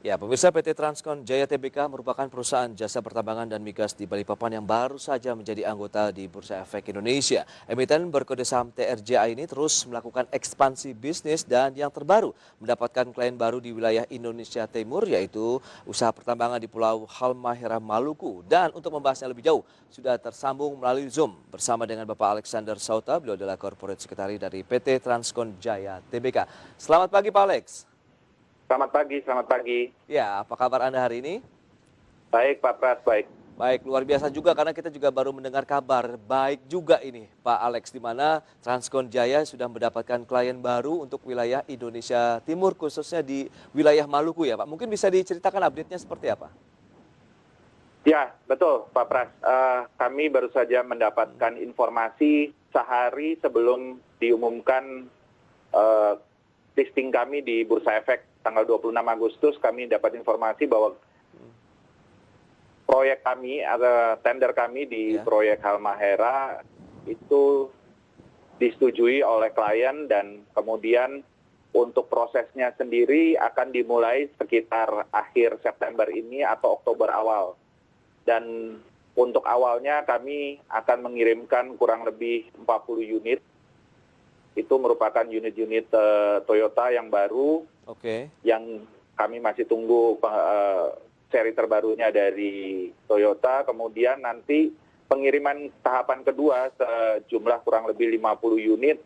Ya, pemirsa PT Transkon Jaya Tbk merupakan perusahaan jasa pertambangan dan migas di Balikpapan yang baru saja menjadi anggota di Bursa Efek Indonesia. Emiten berkode saham TRJA ini terus melakukan ekspansi bisnis dan yang terbaru mendapatkan klien baru di wilayah Indonesia Timur yaitu usaha pertambangan di Pulau Halmahera, Maluku. Dan untuk membahasnya lebih jauh sudah tersambung melalui Zoom bersama dengan Bapak Alexander Sauta, beliau adalah Corporate Secretary dari PT Transkon Jaya Tbk. Selamat pagi Pak Alex. Selamat pagi, selamat pagi. Ya, apa kabar Anda hari ini? Baik Pak Pras, baik. Baik, luar biasa juga karena kita juga baru mendengar kabar baik juga ini Pak Alex, di mana Transkon Jaya sudah mendapatkan klien baru untuk wilayah Indonesia Timur, khususnya di wilayah Maluku ya Pak. Mungkin bisa diceritakan update-nya seperti apa? Ya, betul Pak Pras. Kami baru saja mendapatkan informasi sehari sebelum diumumkan listing kami di Bursa Efek tanggal 26 Agustus. Kami dapat informasi bahwa proyek kami, tender kami di proyek Halmahera itu disetujui oleh klien dan kemudian untuk prosesnya sendiri akan dimulai sekitar akhir September ini atau Oktober awal. Dan untuk awalnya kami akan mengirimkan kurang lebih 40 unit. Itu merupakan unit-unit Toyota yang baru, yang kami masih tunggu seri terbarunya dari Toyota. Kemudian nanti pengiriman tahapan kedua sejumlah kurang lebih 50 unit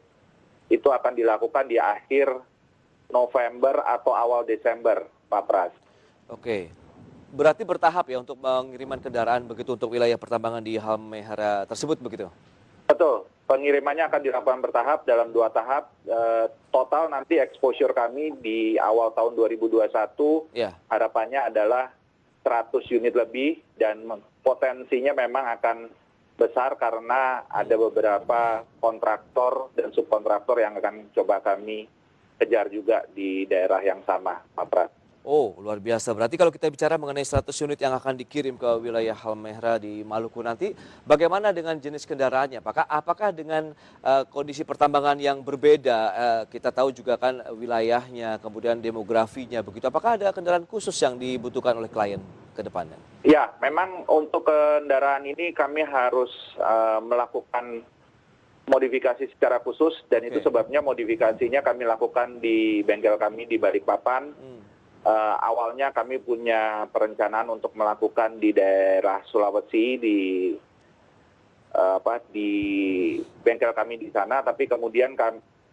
itu akan dilakukan di akhir November atau awal Desember, Pak Pras. Oke, berarti bertahap ya untuk pengiriman kendaraan begitu untuk wilayah pertambangan di Halmahera tersebut begitu? Betul. Pengirimannya akan dilakukan bertahap dalam 2 tahap. Total nanti exposure kami di awal tahun 2021 harapannya adalah 100 unit lebih dan potensinya memang akan besar karena ada beberapa kontraktor dan subkontraktor yang akan coba kami kejar juga di daerah yang sama, Pak Pras. Oh, luar biasa. Berarti kalau kita bicara mengenai 100 unit yang akan dikirim ke wilayah Halmahera di Maluku nanti, bagaimana dengan jenis kendaraannya? Apakah dengan kondisi pertambangan yang berbeda, kita tahu juga kan wilayahnya, kemudian demografinya begitu. Apakah ada kendaraan khusus yang dibutuhkan oleh klien ke depannya? Ya, memang untuk kendaraan ini kami harus melakukan modifikasi secara khusus dan itu sebabnya modifikasinya kami lakukan di bengkel kami di Balikpapan. Awalnya kami punya perencanaan untuk melakukan di daerah Sulawesi di bengkel kami di sana, tapi kemudian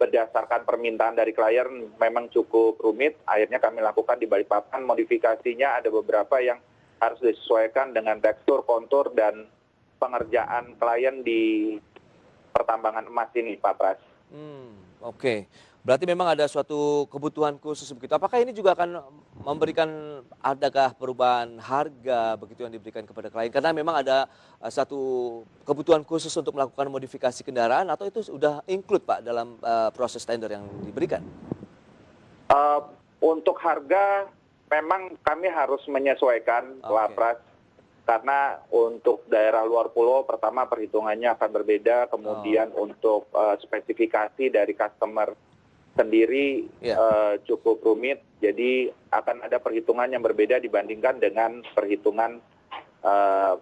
berdasarkan permintaan dari klien memang cukup rumit, akhirnya kami lakukan di Balikpapan. Modifikasinya ada beberapa yang harus disesuaikan dengan tekstur, kontur dan pengerjaan klien di pertambangan emas ini, Pak Pras. Oke. Berarti memang ada suatu kebutuhan khusus begitu. Apakah ini juga akan memberikan, adakah perubahan harga begitu yang diberikan kepada klien? Karena memang ada satu kebutuhan khusus untuk melakukan modifikasi kendaraan atau itu sudah include Pak dalam proses tender yang diberikan? Untuk harga memang kami harus menyesuaikan, Pak Pras. Karena untuk daerah luar pulau pertama perhitungannya akan berbeda, kemudian untuk spesifikasi dari customer sendiri cukup rumit, jadi akan ada perhitungan yang berbeda dibandingkan dengan perhitungan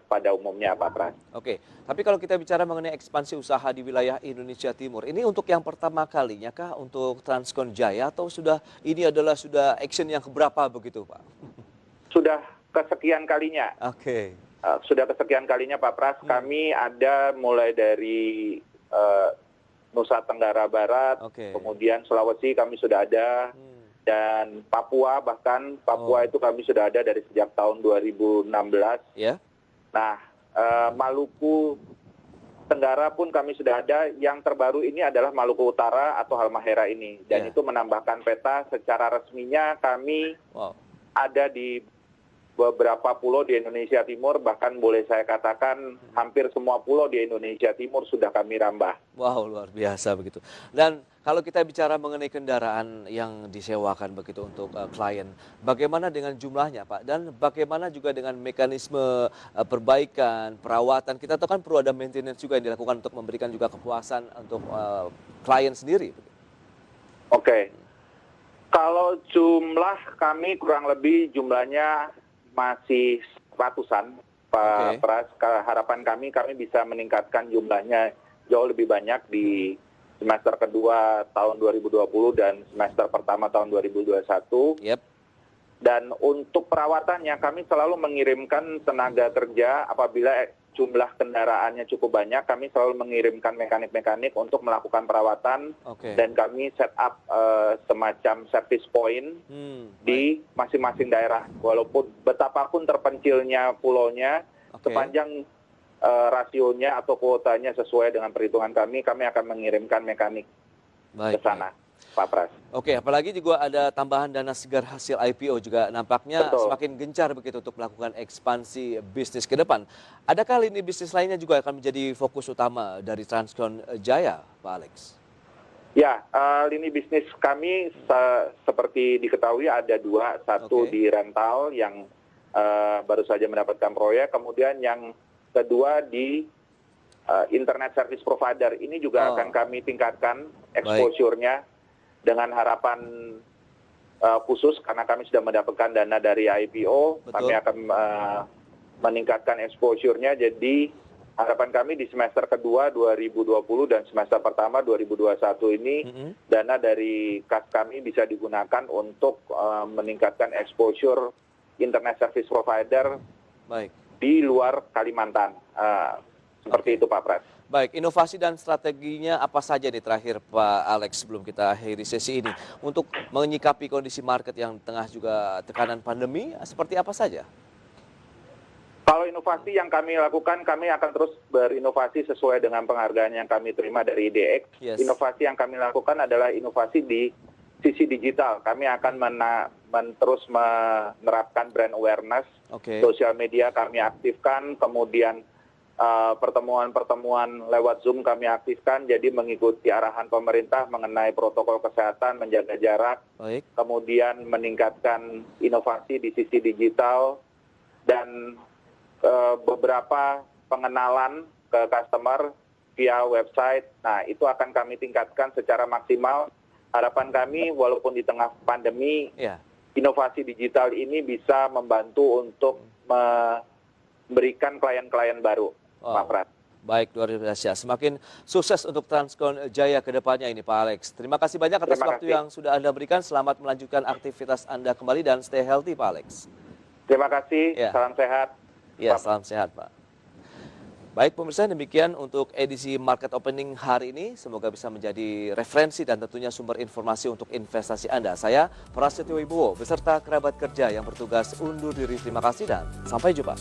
pada umumnya, Pak Pras. Oke, tapi kalau kita bicara mengenai ekspansi usaha di wilayah Indonesia Timur, ini untuk yang pertama kalinya kah untuk Transkon Jaya atau sudah action yang keberapa begitu Pak? Sudah kesekian kalinya. Sudah kesekian kalinya Pak Pras, kami ada mulai dari Nusa Tenggara Barat, kemudian Sulawesi kami sudah ada, dan Papua bahkan, Papua itu kami sudah ada dari sejak tahun 2016. Nah, Maluku Tenggara pun kami sudah ada, yang terbaru ini adalah Maluku Utara atau Halmahera ini. Dan itu menambahkan peta, secara resminya kami ada di beberapa pulau di Indonesia Timur, bahkan boleh saya katakan hampir semua pulau di Indonesia Timur sudah kami rambah. Wow, luar biasa begitu. Dan kalau kita bicara mengenai kendaraan yang disewakan begitu untuk klien, bagaimana dengan jumlahnya Pak? Dan bagaimana juga dengan mekanisme perbaikan, perawatan? Kita tahu kan perlu ada maintenance juga yang dilakukan untuk memberikan juga kepuasan untuk klien sendiri. Oke. Kalau jumlah kami kurang lebih jumlahnya masih ratusan, Pak Pras. Harapan kami bisa meningkatkan jumlahnya jauh lebih banyak di semester kedua tahun 2020 dan semester pertama tahun 2021. Yep. Dan untuk perawatannya kami selalu mengirimkan tenaga kerja apabila jumlah kendaraannya cukup banyak, kami selalu mengirimkan mekanik-mekanik untuk melakukan perawatan. Dan kami set up semacam service point di masing-masing daerah. Walaupun betapapun terpencilnya pulaunya, sepanjang rasionya atau kuotanya sesuai dengan perhitungan kami akan mengirimkan mekanik ke sana. Pak Pras. Oke, apalagi juga ada tambahan dana segar hasil IPO juga nampaknya semakin gencar begitu untuk melakukan ekspansi bisnis ke depan. Adakah lini bisnis lainnya juga akan menjadi fokus utama dari Transcon Jaya, Pak Alex? Ya, lini bisnis kami seperti diketahui ada dua, satu di rental yang baru saja mendapatkan proyek, kemudian yang kedua di internet service provider. Ini juga akan kami tingkatkan exposure-nya dengan harapan khusus karena kami sudah mendapatkan dana dari IPO. Kami akan meningkatkan exposure-nya. Jadi harapan kami di semester kedua 2020 dan semester pertama 2021 ini dana dari kas kami bisa digunakan untuk meningkatkan exposure internet service provider di luar Kalimantan. Seperti itu Pak Pras. Baik, inovasi dan strateginya apa saja nih terakhir Pak Alex sebelum kita akhiri sesi ini untuk menyikapi kondisi market yang tengah juga tekanan pandemi, seperti apa saja? Kalau inovasi yang kami lakukan, kami akan terus berinovasi sesuai dengan penghargaan yang kami terima dari IDX. Inovasi yang kami lakukan adalah inovasi di sisi digital. Kami akan terus menerapkan brand awareness, sosial media kami aktifkan, kemudian pertemuan-pertemuan lewat Zoom kami aktifkan, jadi mengikuti arahan pemerintah mengenai protokol kesehatan, menjaga jarak, kemudian meningkatkan inovasi di sisi digital, dan beberapa pengenalan ke customer via website. Nah, itu akan kami tingkatkan secara maksimal. Harapan kami, walaupun di tengah pandemi, inovasi digital ini bisa membantu untuk memberikan klien-klien baru. Pak Pras. Baik, luar biasa. Semakin sukses untuk Transcon Jaya ke depannya ini Pak Alex. Terima kasih banyak atas waktu yang sudah Anda berikan. Selamat melanjutkan aktivitas Anda kembali dan stay healthy Pak Alex. Terima kasih, salam sehat. Ya, salam sehat Pak. Baik pemirsa, demikian untuk edisi Market Opening hari ini. Semoga bisa menjadi referensi dan tentunya sumber informasi untuk investasi Anda. Saya Prasetyo Wibowo beserta kerabat kerja yang bertugas undur diri. Terima kasih dan sampai jumpa.